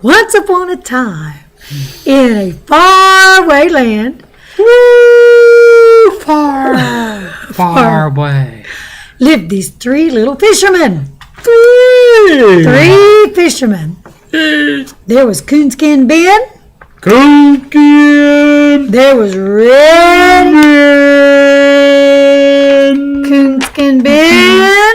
Once upon a time, in a faraway land, far away, lived these three little fishermen. Three fishermen. There was Coonskin Ben. Coonskin. There was Red. Coonskin Ben.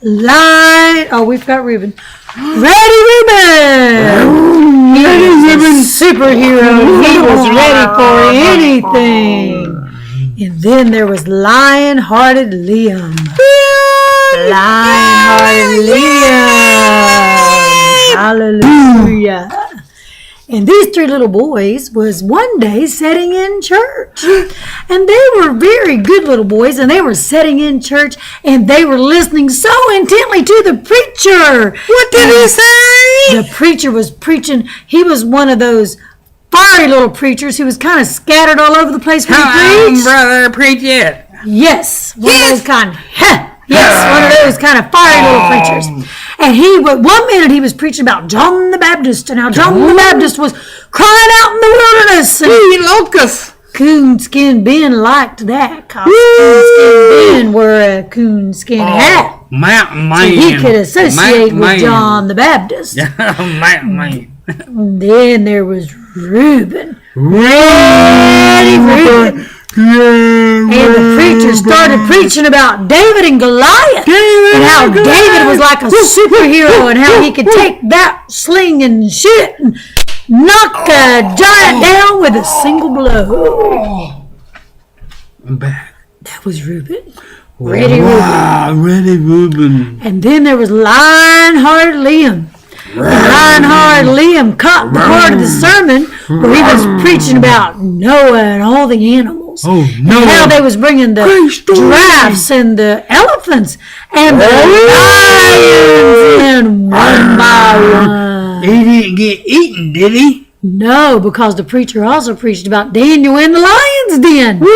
Lion. Oh, we've got Reuben. Ready, Reuben. He was a superhero. He was ready for anything. And then there was Lion-Hearted Liam. Lion-Hearted Liam. Hallelujah. And these three little boys was one day sitting in church. And they were very good little boys, and they were sitting in church, and they were listening so intently to the preacher. What did he say? The preacher was preaching. He was one of those fiery little preachers who was kind of scattered all over the place when he preached. Brother, preach it. Yes, one of those kind. Yes, one of those kind of fiery little preachers. And one minute he was preaching about John the Baptist, and how John the Baptist was crying out in the wilderness. And locusts. Coonskin Ben liked that, because Coonskin Ben wore a coonskin hat. Mountain man. So he could associate with John the Baptist. Mountain man. And then there was Reuben. Ready, Reuben. And the preacher started preaching about David and Goliath, and how David was like a superhero, and how he could take that sling and shit and knock a giant down with a single blow. I'm back. That was Reuben. Ready, Reuben. And then there was Lion-Hearted Liam. Lion-Hearted Liam caught the part of the sermon where he was preaching about Noah and all the animals. Oh, no. And how they was bringing the giraffes and the elephants and the lions in one by one. He didn't get eaten, did he? No, because the preacher also preached about Daniel in the lion's den. And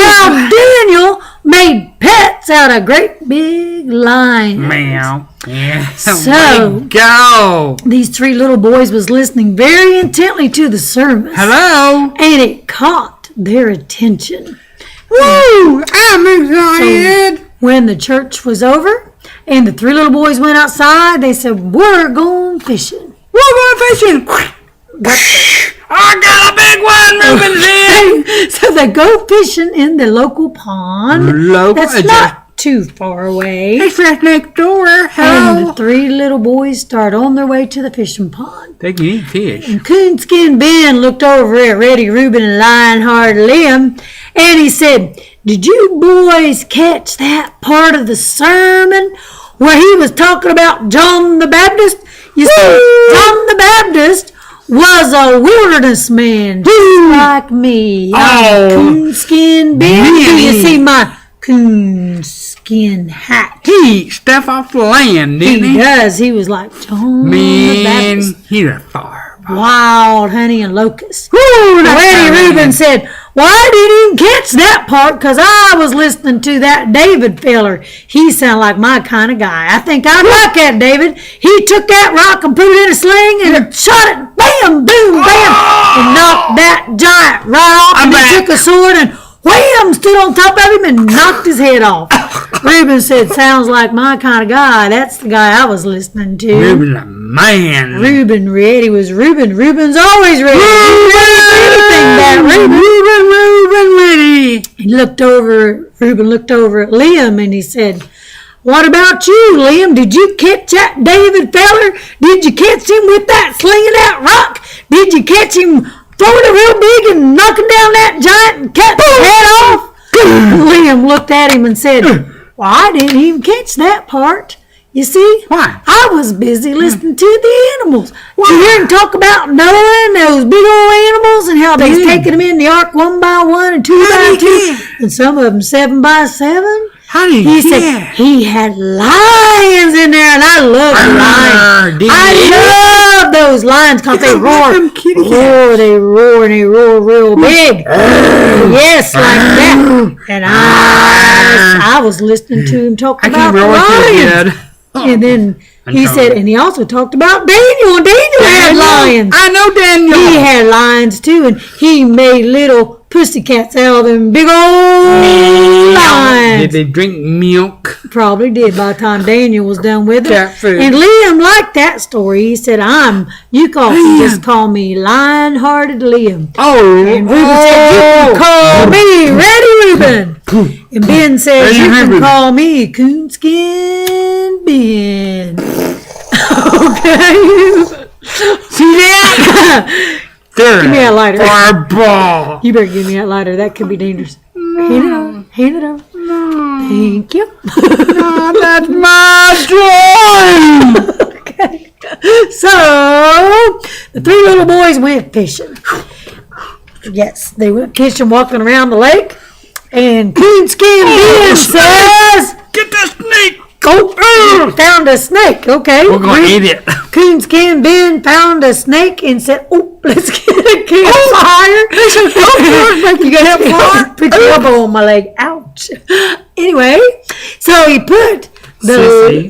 how Daniel made pets out of great big lions. Meow. Yeah. So, go. These three little boys was listening very intently to the sermon. Hello. And it caught their attention. Woo! I'm excited. So when the church was over and the three little boys went outside, they said, "We're going fishing." We're going fishing. I got a big one, Reuben. So they go fishing in the local pond. That's not too far away. It's right next door. And the three little boys start on their way to the fishing pond. They can eat fish. And Coonskin Ben looked over at Ready Reuben and Lion-Hearted Liam, and he said, "Did you boys catch that part of the sermon where he was talking about John the Baptist? You see, John the Baptist was a wilderness man, just like me. I'm Coonskin Ben. Do you see my coonskin hat? He eats stuff off the land, didn't he? He does. He was like John the Baptist. He's a far. Wild honey and locusts. Ready Reuben said, "Well, I didn't even catch that part because I was listening to that David feller. He sounded like my kind of guy. I think I'd like that David. He took that rock and put it in a sling and shot it, bam, boom, bam, and knocked that giant right off. And he took a sword and wham, stood on top of him and knocked his head off." Reuben said, "Sounds like my kind of guy. That's the guy I was listening to." Reuben's a man. Reuben ready was Reuben. Reuben's always ready. Reuben ready. Reuben looked over at Liam and he said, "What about you, Liam? Did you catch that David feller? Did you catch him with that sling and that rock? Did you catch him throwing it real big and knocking down that giant and cutting his head off?" Liam looked at him and said, "Well, I didn't even catch that part. You see, why? I was busy listening to the animals. Why? You hear him talk about Noah and those big old animals and how they's taking them in the ark one by one and two by two, and some of them 7 by 7. He said he had lions in there, and I love lions. I love those lions because they roar. They roar and they roar real big. Yes, like that. And I was listening to him talk about lions. And then he said, and he also talked about Daniel. And Daniel had lions. I know Daniel. He had lions too, and he made little pussycats out of them big old lions. Did they drink milk? Probably did by the time Daniel was done with it. Cat food. And Liam liked that story. He said, just call me Lion-Hearted Liam. Oh. And Reuben said, you can call me Ready Reuben. And Ben said, Ready you can Reuben. call me Coonskin Ben. Okay. See that? There. Give me that lighter. Fireball. You better give me that lighter. That could be dangerous. Hand it over. Thank you. That's my dream. Okay. So, the three little boys went fishing. Yes, they went fishing, walking around the lake. And Coonskin Ben says, Get the snake. found a snake. Okay. We're going to eat it. Coonskin Ben found a snake and said, let's get a campfire. You got to put your elbow on my leg. Ouch. Anyway, so he put he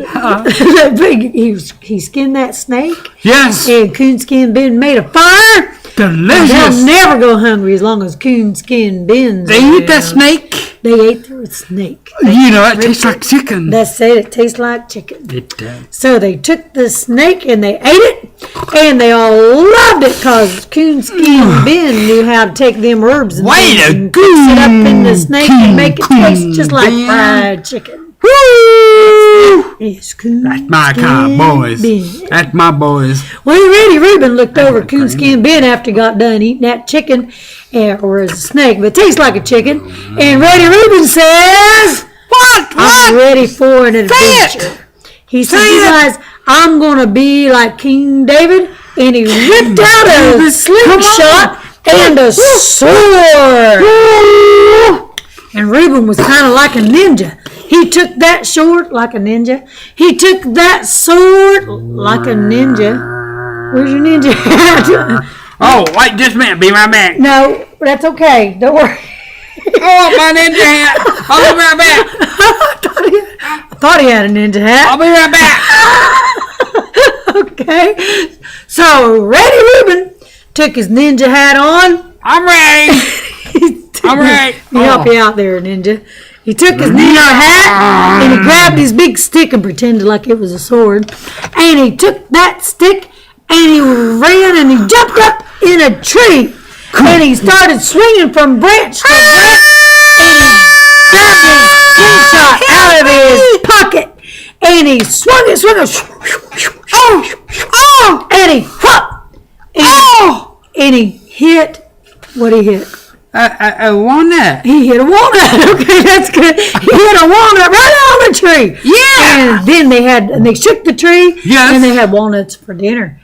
skinned that snake. Yes. And Coonskin Ben made a fire. Delicious. They'll never go hungry as long as Coonskin Ben's They eat that snake. They ate the snake. You know, it tastes like chicken. That said, it tastes like chicken. It does. So they took the snake and they ate it, and they all loved it because Coonskin Ben knew how to take them herbs and Way things to and mix it up in the snake and make it taste just like Ben. fried chicken. Woo! Yes, Coonskin That's my kind of boys. Ben. That's my boys. Well, Ready Reuben looked over like Coonskin Ben after he got done eating that chicken, or as a snake, but it tastes like a chicken. And Ready Reuben says, I'm ready for an adventure. He said, you guys, I'm going to be like King David. And he ripped out a slingshot and a sword. And Reuben was kind of like a ninja. He took that sword like a ninja. He took that sword like a ninja. Where's your ninja hat? Oh, wait just a minute. Be right back. No, that's okay. Don't worry. Oh, my ninja hat. I'll be right back. I thought he had a ninja hat. I'll be right back. Okay. So, Ready Reuben took his ninja hat on. I'm ready. I'm ready. Let me help you out there, ninja. He took his ninja hat and he grabbed his big stick and pretended like it was a sword. And he took that stick and he ran and he jumped up in a tree. And he started swinging from branch to branch. And he grabbed his slingshot out of his pocket. And he swung it. And he whoop. And he hit. What he hit? A walnut. He hit a walnut. Okay, that's good. He hit a walnut right on the tree. Yeah. And then they shook the tree. Yes. And they had walnuts for dinner.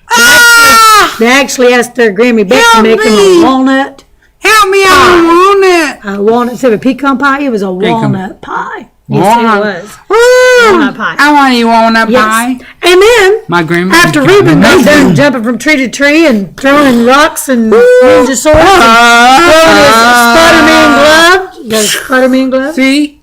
They actually asked their Grammy Beck to make them a walnut. Help me out on walnut. A walnut instead of a pecan pie. It was a walnut pie. Yes, Walnut. it was. Woo! Walnut pie. I want to eat walnut Yes. pie. And then My grandma. after Reuben got done jumping from tree to tree and throwing rocks and ninja swords and throwing his Spider-Man glove. You got a Spider-Man glove? See?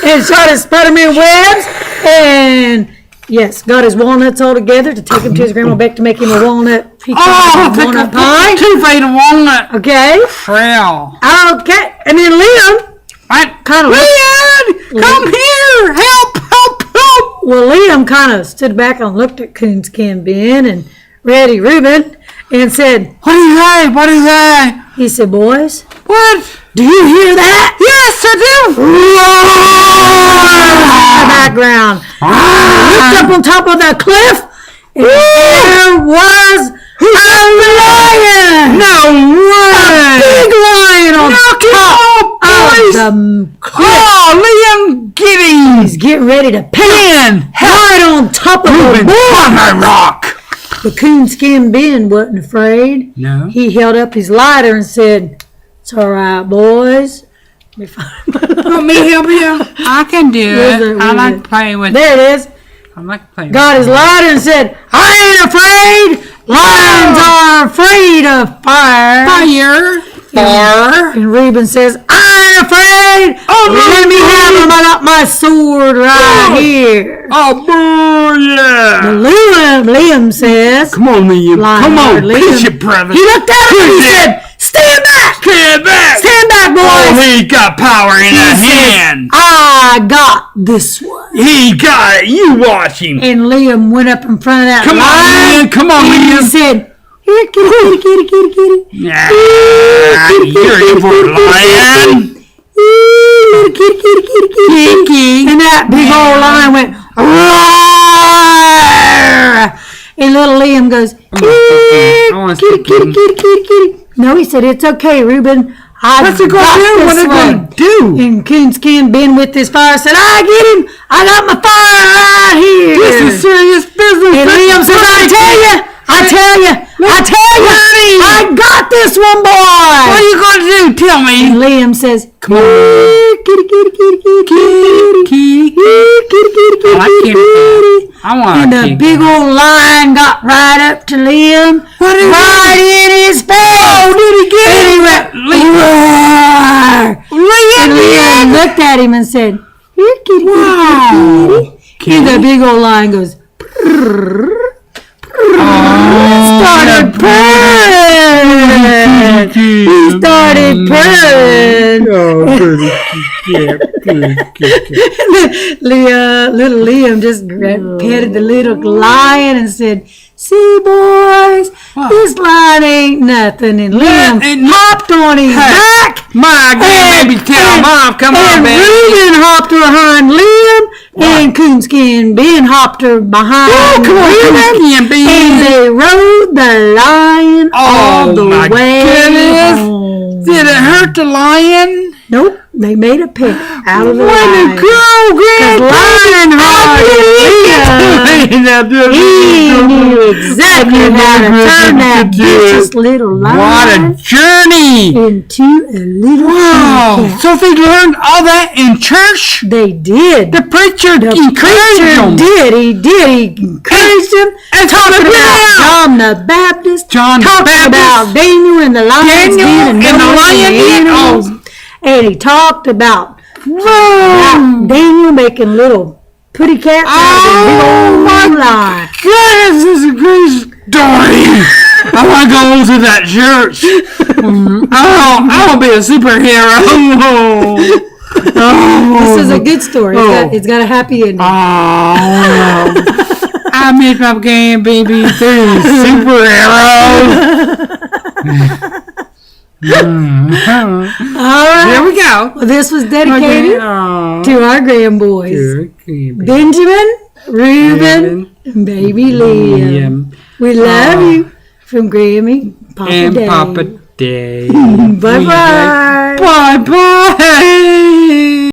and shot his Spider-Man webs and yes, got his walnuts all together to take him to his grandma Beck to make him a walnut pecan walnut pie. 2 feet of walnut. Okay. Trail. Okay. And then Liam kind of Come here! Help! Well, Liam kind of stood back and looked at Coonskin Ben and Ready Reuben and said, What do you say? What do you say? he said, boys, What? do you hear that? Yes, I do. The background. Looked up on top of that cliff and there was a lion. No way. Big lion on top of the cliff. Oh, Liam, get him. He's getting ready to pin Ben, right on top of the board. on my rock. The Coonskin Ben wasn't afraid. No. He held up his lighter and said, it's all right, boys. Let me find my lighter. Want me to help you? I can do Where's it. it? I Where's like it? to play with. There it is. I like to play with. Got his lighter and said, I ain't afraid. Lions are afraid of fire. Fire. And Reuben says, I ain't afraid. Let me have him. I got my sword right here. Oh, boy, yeah. Liam says. Come on, Liam. Come on, push it, brother. He looked at him and he said, stand back. Stand back. Stand back, boys. Oh, he got power in his hand. I got this one. He got it. You watch him. And Liam went up in front of that Come on, lion. Liam. Come on, And he Liam. said, here, kitty. Yeah, you're in for it, lion. Kitty. And that big old lion went, roar. And little Liam goes, kitty. No, he said, it's okay, Reuben. What's it going to do? What's it going to do? And Coonskin, been with his fire, said, I get him. I got my fire right here. This is serious business. And Liam says, I tell you, I got this one, boy. What are you going to do? Tell me. And Liam says, Come on. kitty. I want And the big old lion got right up to Liam, right in his face. Oh, did he get it? And he went, and Liam looked at him and said, here, kitty. And the big old lion goes, started purring. He started purring. Little Liam just petted the little lion and said, see, boys, this lion ain't nothing. And Liam hopped on his back. My God, baby, tell him off. Come on, baby. And Reuben hopped behind Liam. And Coonskin Ben hopped her behind Reuben. And they rode the lion all the way home. Did it hurt the lion? Nope. They made a pet out of the lion. Way to go, Lionheart he knew exactly how to turn that vicious little lion. What a journey! Into a little cat. So they learned all that in church? They did. The preacher encouraged them. He encouraged them. And talking about John the Baptist. Talking about Daniel and the lions and the animals. And he talked about Daniel making little putty cats out of a big old lion. Goodness, this is a great story. I want to go to that church. I want to be a superhero. This is a good story. It's got a happy ending. I made my game, baby. Superhero. All right. There we go. Well, this was dedicated to our grandboys. Benjamin, Reuben, and baby Liam. We love you from Grammy, Papa and Day. Papa Day. Bye-bye. Bye-bye.